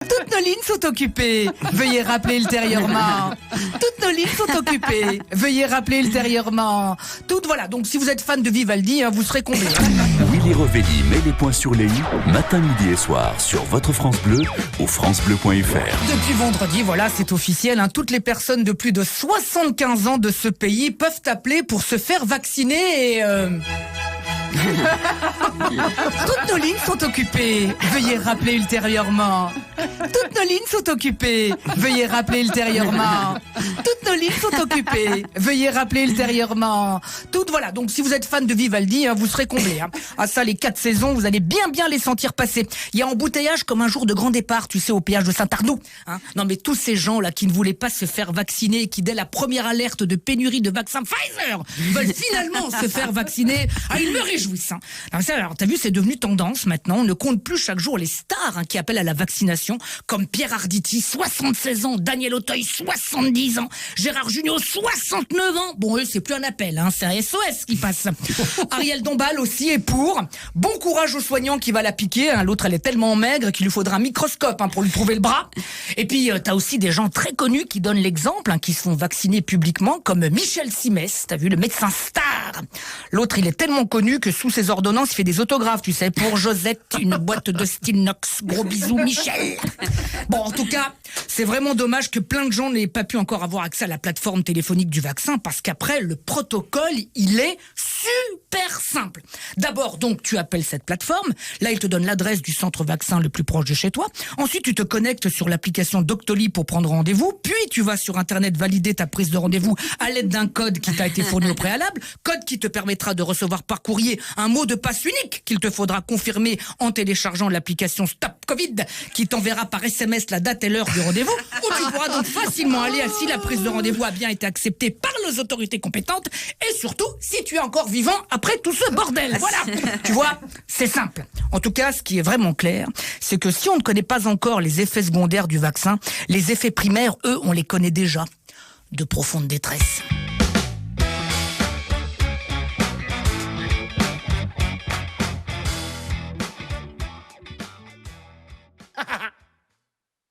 Toutes nos lignes sont occupées. Veuillez rappeler ultérieurement. Toutes nos lignes sont occupées. Veuillez rappeler ultérieurement. Voilà. Donc, si vous êtes fan de Vivaldi, vous serez comblé. Willy Revelli met les points sur les i, matin, midi et soir, sur votre France Bleu ou francebleu.fr. Depuis vendredi, voilà, c'est officiel. Toutes les personnes de plus de 75 ans de ce pays peuvent appeler pour se faire vacciner et... Toutes nos lignes sont occupées. Veuillez rappeler ultérieurement. Toutes nos lignes sont occupées. Veuillez rappeler ultérieurement. Toutes nos lignes sont occupées. Veuillez rappeler ultérieurement. Voilà. Donc, si vous êtes fan de Vivaldi, vous serez comblé. Ah ça, les 4 saisons, vous allez bien les sentir passer. Il y a embouteillage comme un jour de grand départ, tu sais, au péage de Saint-Arnoux. Non, mais tous ces gens-là qui ne voulaient pas se faire vacciner et qui, dès la première alerte de pénurie de vaccins Pfizer, veulent finalement se faire vacciner, ils me réjouissent. Alors, t'as vu, c'est devenu tendance maintenant. On ne compte plus chaque jour les stars qui appellent à la vaccination, comme Pierre Arditi, 76 ans, Daniel Auteuil, 70 ans, Gérard Jugnot, 69 ans. Bon, eux, c'est plus un appel, c'est un SOS qui passe. Ariel Dombal aussi est pour. Bon courage aux soignants qui va la piquer. L'autre, elle est tellement maigre qu'il lui faudra un microscope pour lui trouver le bras. Et puis, t'as aussi des gens très connus qui donnent l'exemple, qui se font vacciner publiquement, comme Michel Simès, t'as vu, le médecin star. L'autre, il est tellement connu que sous ses ordonnances, il fait des autographes, tu sais, pour Josette, une boîte de Stilnox. Gros bisous, Michel. Bon, en tout cas, c'est vraiment dommage que plein de gens n'aient pas pu encore avoir accès à la plateforme téléphonique du vaccin, parce qu'après, le protocole, il est super simple. D'abord, donc, tu appelles cette plateforme. Là, il te donne l'adresse du centre vaccin le plus proche de chez toi. Ensuite, tu te connectes sur l'application Doctolib pour prendre rendez-vous. Puis, tu vas sur Internet valider ta prise de rendez-vous à l'aide d'un code qui t'a été fourni au préalable. Code qui te permettra de recevoir par courrier un mot de passe unique qu'il te faudra confirmer en téléchargeant l'application Stop Covid qui t'enverra par SMS la date et l'heure du rendez-vous, où tu pourras donc facilement aller si la prise de rendez-vous a bien été acceptée par les autorités compétentes et surtout si tu es encore vivant après tout ce bordel. Voilà. Tu vois, c'est simple. En tout cas, ce qui est vraiment clair, c'est que si on ne connaît pas encore les effets secondaires du vaccin, les effets primaires, eux, on les connaît déjà. De profonde détresse.